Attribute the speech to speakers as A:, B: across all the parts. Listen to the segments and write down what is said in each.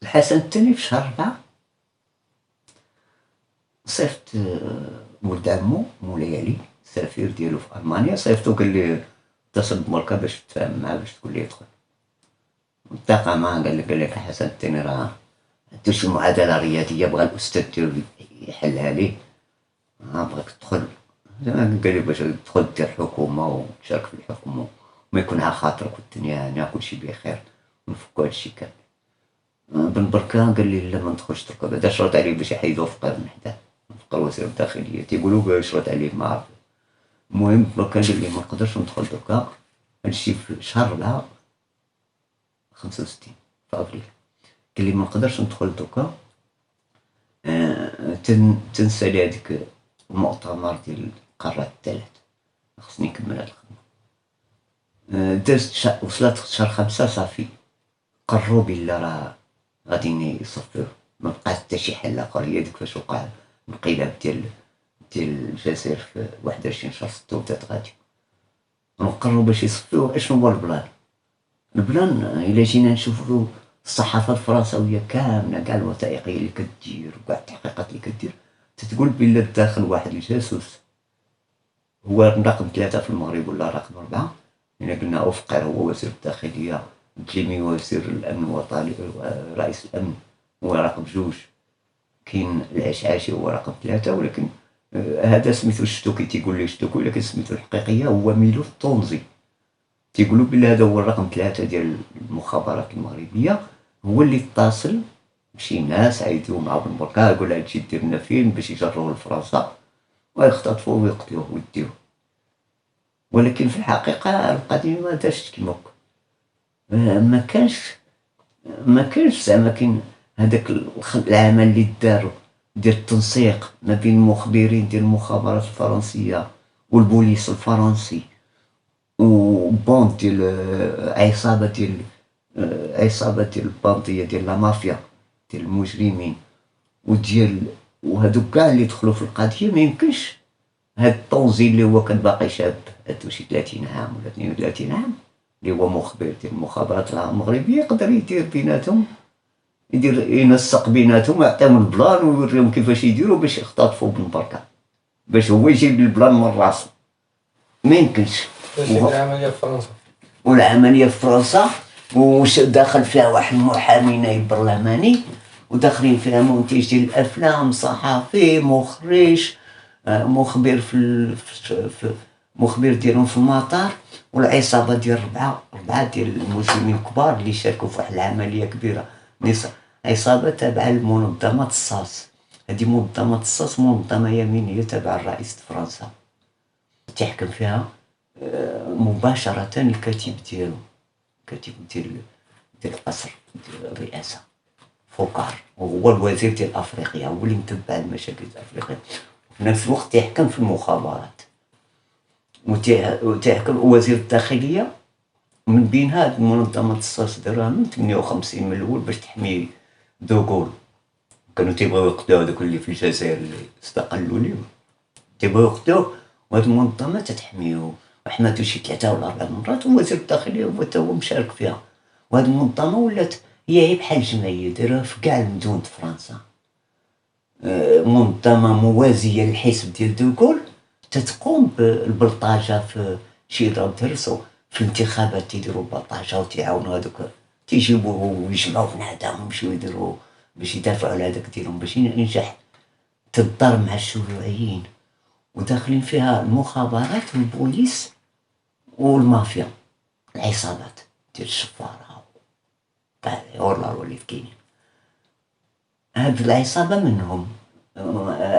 A: الحسن الثاني في شهر 4 صيفط ولد عمو مولاي السفير ديالو في ألمانيا، صيفطو قال لي اتصل بمركا باش تفاهم معاه باش تقول لي يدخل. التقى معاه قال لك الحسن الثاني راه عندو شي معادلة رياضية بغا الأستاذ ديالو يحلها ليه، بغاك تدخل. قال لي باش تدخل دير حكومة وتشارك في الحكومة وما يكون على خاطرك والدنيا هانية كلشي بخير ونفكو هادشي كامل. بن بركة قال لي لا ما ندخلش دركا، بعدا شرط عليه باش يحيدو فقير من حداه، فقير وزير الداخلية تيقولو شرط عليه ما عرف. المهم بركة قال لي ما نقدرش ندخل دركا، هادشي في شهر 4 65 في أبريل. قال لي ما نقدرش ندخل دركا، تنسالي هاديك المؤتمر ديال القارات الثلاث، خصني نكمل هاد الخدمة. دازت وصلت شهر 5 صافي قرروا بلا راه غادي يصفيوه، ما بقاش حتى شي حل اخر. هي ديك فاش وقع الانقلاب ديال الجزائر في 21 شهر 6 بدات غادي، وقرروا باش يصفيوه. اشنو هو البلان الا جينا نشوفوا الصحافه الفرنسويه كامله كاع الوثائقيه اللي كدير وكاع التحقيقات اللي كدير تتقول بلا داخل واحد الجاسوس هو رقم 3 في المغرب ولا رقم 4. إلا قلنا أفقر هو وزير الداخلية، جيمي وزير الأمن الوطني رئيس الأمن هو رقم 2، كاين العشعاشي هو رقم 3. ولكن هذا سميتو الشتوكي تيقول لي شتوكي، ولكن سميتو الحقيقية هو ميلو الطونزي. تيقولوا بلي هذا هو الرقم 3 ديال المخابرات المغربية، هو اللي اتصل بشي ناس عيطوا مع بن بركة يقول هادشي دير لنا فين باش يجروه لفرنسا ويختطفوه ويقتلوه ويديوه. ولكن في الحقيقة القضية ما دارتش كيما هكا، ما كانش زعما كاين هذاك العمل اللي دارو ديال التنسيق ما بين المخبرين ديال المخابرات الفرنسية والبوليس الفرنسي وبوند ديال عصابة ديال الباندية ديال لا مافيا ديال المجرمين وهادوك كاع اللي دخلوا في القضية. ما يمكنش هاد الطونزي اللي هو كان باقي شاب عندو شي 30 عام ولا 32 عام اللي هو مخبر ديال المخابرات المغربية يقدر يدير بيناتهم، ينسق بيناتهم ويعطيهم البلان ويوريهم كيفاش يديروا باش يختطفوا بن بركة باش هو يجيب البلان من راسو. ما يمكنش.
B: العملية في فرنسا
A: والعملية في فرنسا وش داخل فيها واحد المحامي نايب برلماني، وداخلين فيها منتج ديال الافلام، صحفي، مخرج، مخبر في مخبر ديالهم في المطار، والعصابه ديال ربعه ديال المجرمين الكبار اللي شاركوا في واحد العمليه كبيره. عصابه تابعه لمنظمه الصاص. هذه منظمه الصاص منظمه يمينيه تابعه لرئيس فرنسا، تحكم فيها مباشره الكاتب ديالو، الكاتب ديال القصر ديال الرئاسه فوكار، وهو الوزير ديال افريقيا، هو اللي متبع المشاكل افريقيا. في نفس الوقت تيحكم في المخابرات وتيحكم وزير الداخليه. من بين هاد منظمه الصاص دارها من 58 من الاول باش تحمي دوغول. كانوا تيبغيو يقتلوا هذوك اللي في الجزائر اللي استقلوا اليوم، تيبغيو يقتلوه، وهاد المنظمه تتحميو وحماتو شي 3 ولا 4 مرات، ووزير الداخليه هو تا هو مشارك فيها. وهاد المنظمه ولات هي بحال جمعيه دايره في كاع المدن د فرنسا، منظمه موازيه للحزب ديال دوغول تتقوم بالبلطجه في شي درسو في الانتخابات، تيديروا البلطجه وتيعاونوا هذوك تيجيبوه ويجمعوا في نعدهم ويمشيو يديروا باش يدافعوا على هذاك ديالهم باش ينجح. تضرب مع الشيوعيين، وداخلين فيها المخابرات والبوليس والمافيا، العصابات ديال الشفاره كاع الهورلر اللي كاينين. هاد العصابه منهم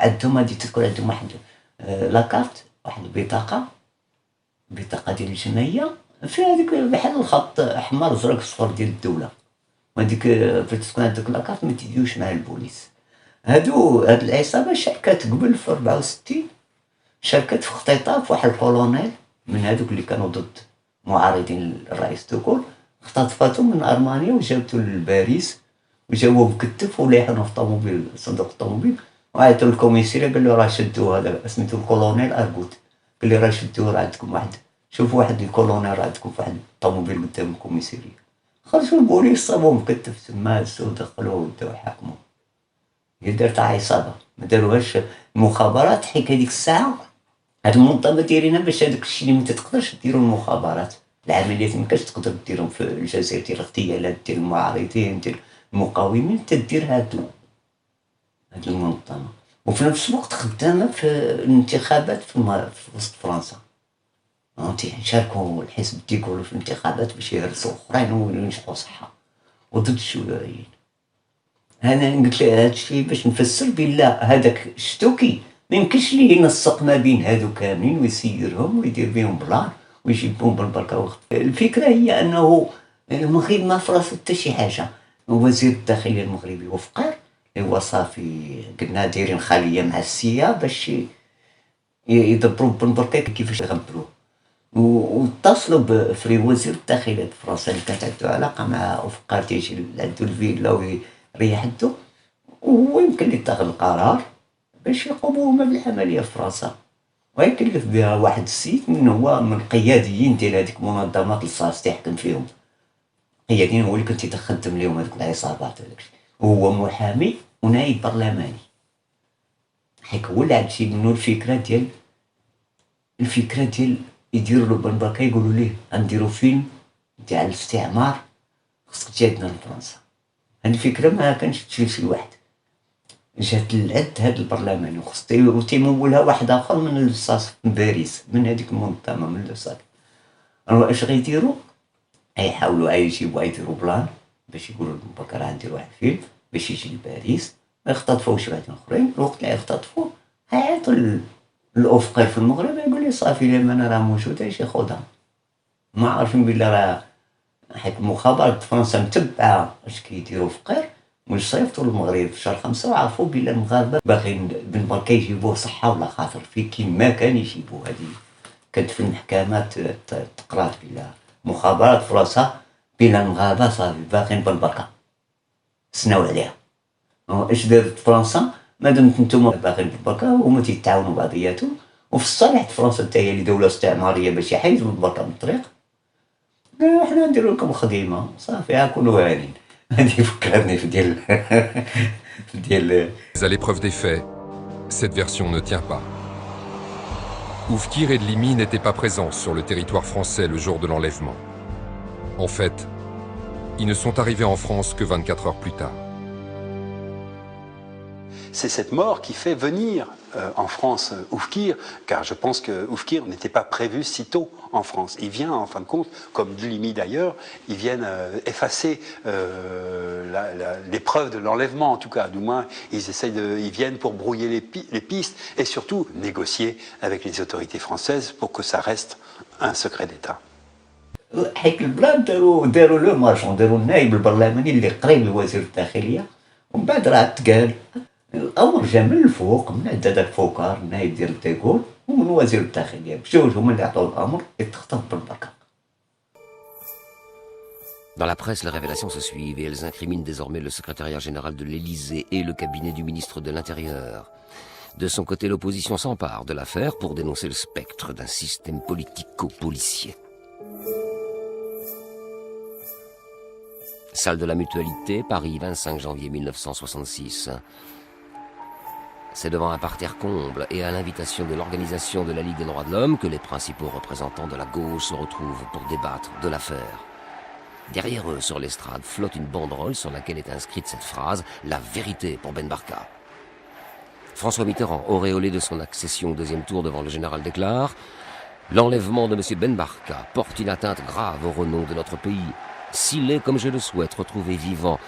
A: عندهم هادي تكون عندهم واحد لاكارت، واحد البطاقه ديال الجمعيه فيها هذيك بحال الخط احمر زرق صفر ديال الدوله، وهذيك فاش تكون عندك لاكارت ما تيجيوش مع البوليس. هاد العصابه شاركات قبل في 64، شاركت في اختطاف واحد الكولونيل من هذوك اللي كانوا ضد معارضين الرئيس دوغول، اختطفاتهم من ألمانيا وجابتو لباريس وجاوه مكتف وليحونو في طوموبيل، صندوق الطوموبيل، وعيطوا للكوميسيريا قال له راه شدوه هذا سميتو الكولونيل أرغوت، قال لي راه شدوه راه عندكم واحد، شوفوا واحد الكولونيل راه عندكم في واحد الطوموبيل قدام الكوميسيريا. خرجوا البوليس صابوه مكتف تما، هزوه ودخلوه وداو حاكموه. هي دارت عصابة، ما داروهاش المخابرات. حيت هاديك الساعة هاد المنظمة دايرينها باش هاداك الشي اللي متتقدرش ديرو المخابرات، العمليات مكانش تقدر ديرهم في الجزائر ديال الاغتيالات ديال المعارضين ديال المقاومين، تدير هاد المنظمة. وفي نفس الوقت خدامة في الانتخابات في وسط فرنسا. تيشاركوا الحزب تيقولوا في الانتخابات باش يهرسوا اخرين وينجحوا صحة وضد الشيوعيين. انا قلت له هادشي باش نفسر بلا هذاك الشتوكي ما يمكنش ليه ينسق ما بين هادو كاملين ويسيرهم ويدير بهم بلان ويجيبهم بالبركه وقت. الفكره هي انه المغرب ما فراسو حتى شي حاجه. وزير الداخليه المغربي وفقار اللي هو صافي قلنا دايرين خليه مع السيا باش يدبروا بن بركه كيفاش يغبروه. واتصلوا بفري وزير الداخليه فرنسا اللي كانت عنده علاقه مع وفقار تيجي لعندو الفيلا ويريح عنده، وهو يمكن اللي اتخذ القرار باش يقوموا هما بالعمليه في فرنسا. ويكلف بها واحد السيد من هو من القياديين ديال هذيك منظمات الصاص تيحكم فيهم. قياديين هو اللي كنت تخدم لهم هذوك العصابات هذاك، وهو محامي ونائب برلماني. حيت هو اللي عاد منو الفكره ديال يديروا له بن بركه، يقولوا ليه غنديروا فيلم تاع الاستعمار خصك تجينا لفرنسا. هاد الفكره ما كانش تجي شي واحد، جات للعد هاد البرلماني وخص تيمولها واحد اخر من اللصاص من باريس من هذيك المنظمه من اللصاص. اش غيديروا؟ يحاولوا يجيبوا يديروا بلان باش يقولوا بكره غنديروا واحد الفيلم باش يجي لباريس، ما يختطفوش واحد اخرين. الوقت اللي يختطفوا يعيطوا الافقار في المغرب يقول لي صافي لما انا راه موجوده يجي خدها. ما عارفين بلي راه حيت المخابرات فرنسا متبعه اش كيديروا فقير ويصيفطوا للمغرب في شهر 5 وعرفوا بلي المغاربه باغيين بن بركه يجيبوه صحه ولا خاطر في كيما كان يجيبوه. هذه كانت في المحكمات تقرات بلا مخابرات فرنسا بلا المغاربه صافي باغيين بن بركه سناو عليها. اش دارت فرنسا؟ مادام نتوما باغيين بن بركه وهما تيتعاونوا بعضياتهم، وفي الصالح فرنسا حتى هي اللي دوله استعماريه باش يحيدوا بن بركه من الطريق، حنا نديرو لكم خديمه صافي كلوا هانين. هذه فكرتني في ديال
C: À l'épreuve des faits, cette version ne tient pas. Oufkir et Dlimi n'étaient pas présents sur le territoire français le jour de l'enlèvement. En fait, ils ne sont arrivés en France que 24 heures plus tard.
D: C'est cette mort qui fait venir en France Oufkir, car je pense que Oufkir n'était pas prévu si tôt en France. Il vient en fin de compte, comme Dlimi d'ailleurs, ils viennent effacer l'épreuve de l'enlèvement en tout cas. Du moins, ils viennent pour brouiller les pistes et surtout négocier avec les autorités françaises pour que ça reste un secret d'État.
A: حيت البلان داروا لو مارشون، داروا النائب البرلماني اللي قريب لوزير الداخليه، ومن بعد راه تقال الامر جا من الفوق من عند هذاك فوكار النائب ديال ديغول ومن وزير الداخليه، بجوج هما اللي عطاو الامر يتخطف بالبركه.
E: Dans la presse, les révélations se suivent et elles incriminent désormais le secrétariat général de l'Élysée et le cabinet du ministre de l'Intérieur. De son côté, l'opposition s'empare de l'affaire pour dénoncer le spectre d'un système politico-policier. Salle de la Mutualité, Paris, 25 janvier 1966. C'est devant un parterre comble et à l'invitation de l'Organisation de la Ligue des droits de l'homme que les principaux représentants de la gauche se retrouvent pour débattre de l'affaire. Derrière eux, sur l'estrade, flotte une banderole sur laquelle est inscrite cette phrase « La vérité pour Ben Barka ». François Mitterrand, auréolé de son accession au deuxième tour devant le général, déclare « L'enlèvement de M. Ben Barka porte une atteinte grave au renom de notre pays. S'il est, comme je le souhaite, retrouvé vivant,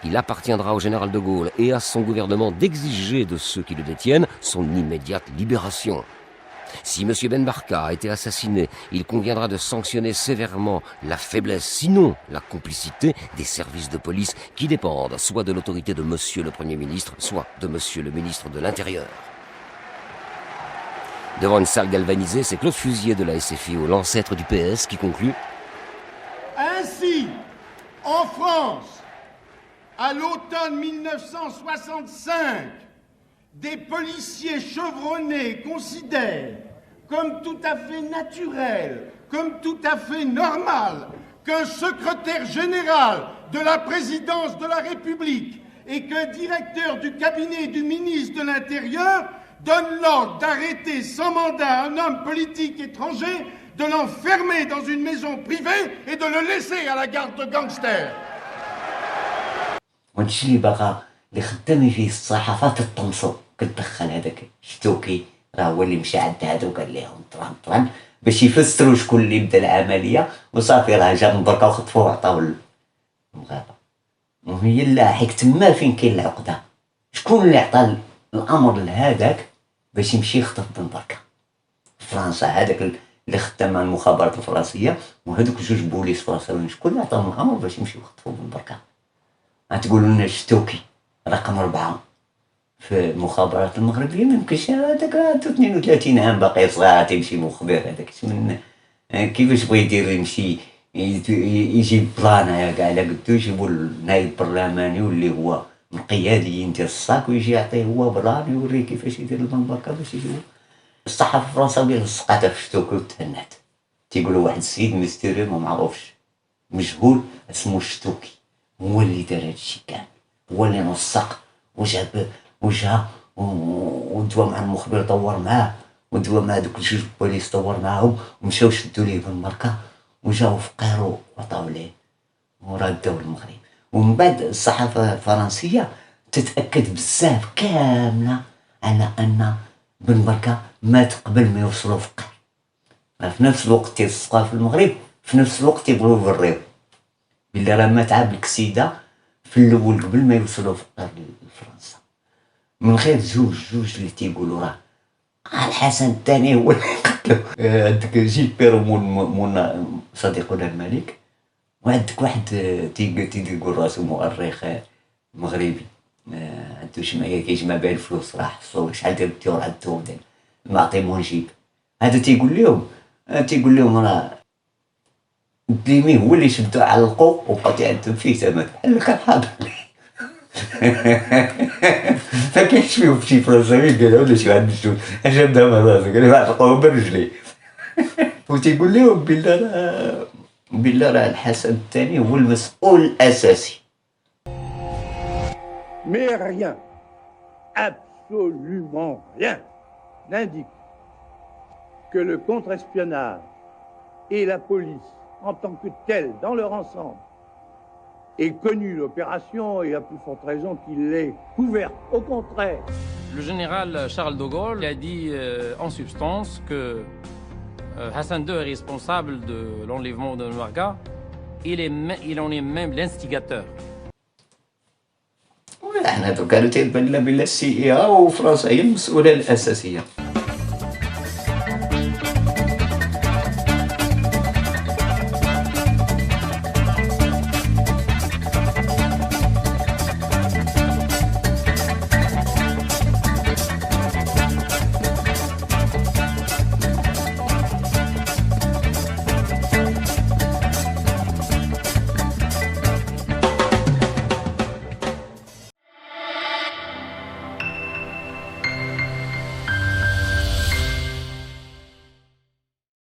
E: il appartiendra au général de Gaulle et à son gouvernement d'exiger de ceux qui le détiennent son immédiate libération. Si M. Ben Barka a été assassiné, il conviendra de sanctionner sévèrement la faiblesse, sinon la complicité des services de police qui dépendent soit de l'autorité de M. le Premier ministre, soit de M. le ministre de l'Intérieur. » Devant une salle galvanisée, c'est Claude Fusier de la SFIO, l'ancêtre du PS, qui conclut
F: « Ainsi, en France, à l'automne 1965, des policiers chevronnés considèrent comme tout à fait naturel, comme tout à fait normal, qu'un secrétaire général de la présidence de la République et qu'un directeur du cabinet du ministre de l'Intérieur donne l'ordre d'arrêter sans mandat un homme politique étranger, de l'enfermer dans une maison privée et de le laisser à la garde de gangsters.
A: وهادشي اللي باغا اللي خدامين فيه الصحافه تطمسو كتدخل هذاك شتوكي راه هو اللي مشى عند هادو قال لهم طران باش يفسروا شكون اللي بدا العمليه وصافي راه جا من دركا وخطفوه وعطاوه للمغاربه. وهي اللاحق تما فين كاين العقده، شكون اللي عطى الامر لهذاك باش يمشي يخطف بن بركه؟ فرنسا، هذاك اللي خدام مع المخابرات الفرنسيه وهذوك جوج بوليس فرنساويين، شكون اللي عطاهم الامر باش يمشيو يخطفوا بن بركه؟ غتقولوا لنا شتوكي رقم 4 في المخابرات المغربيه، ما يمكنش هذاك عنده 32 عام باقي صغير تيمشي مخبر، هذاك من كيفاش بغى يدير يمشي يجيب بلان كاع على قدو، يجيبوا النائب البرلماني واللي هو من القياديين ديال الصاك ويجي يعطيه هو بلان يوريه كيفاش يدير بن بركه باش يجيبو. الصحافه الفرنساويه لصقاتها في شتوكي وتهنات، تيقولوا واحد السيد ميستيريو ما معروفش مجهول اسمه شتوكي هو اللي دار هادشي كامل، هو اللي نسق وجاب وجا ودوا مع المخبر دور معاه ودوا مع دوك الجوج بوليس دور معاهم ومشاو شدوا ليه بن بركه وجاو في قيرو وعطاو ليه وراه داو المغرب. ومن بعد الصحافه الفرنسيه تتاكد بزاف كامله على ان بن بركه مات قبل ما يوصلوا في القير، في نفس الوقت تيلصقوه في المغرب في نفس الوقت تيبغيو يبريو بلي راه مات عاب الكسيده في الاول قبل ما يوصلوا في القير لفرنسا، من غير جوج اللي تيقولوا راه الحسن الثاني هو اللي قتلو. عندك جيلبيرو مون صديقنا الملك، وعندك واحد تيقول راسو مؤرخ مغربي عنده جمعيه كيجمع بها الفلوس، راه حصلوا شحال ديال الديور عندهم نعطي ونجيب، هذا تيقول لهم راه الدليمي هو اللي شدو علقو وبقى عندهم فيه ثمن بحال كان حاضر. ما كاينش فيهم شي فرنساوي قالوا ولا شي واحد مشهور اجا بدا مع راسو قال له علقوه برجليه. وتيقول لهم بالله راه الحسن الثاني هو المسؤول الاساسي.
G: Mais rien, absolument rien, n'indique que le contre-espionnage et la police, en tant que telle, dans leur ensemble, ait connu l'opération et à plus forte raison qu'il l'ait couverte. Au contraire.
H: Le général Charles de Gaulle a dit en substance que Hassan II est responsable de l'enlèvement de Nouarga. Il en est même l'instigateur.
A: حنا كانوا تيبان لنا بلا السي اي ا وفرنسا هي المسؤوله الاساسيه.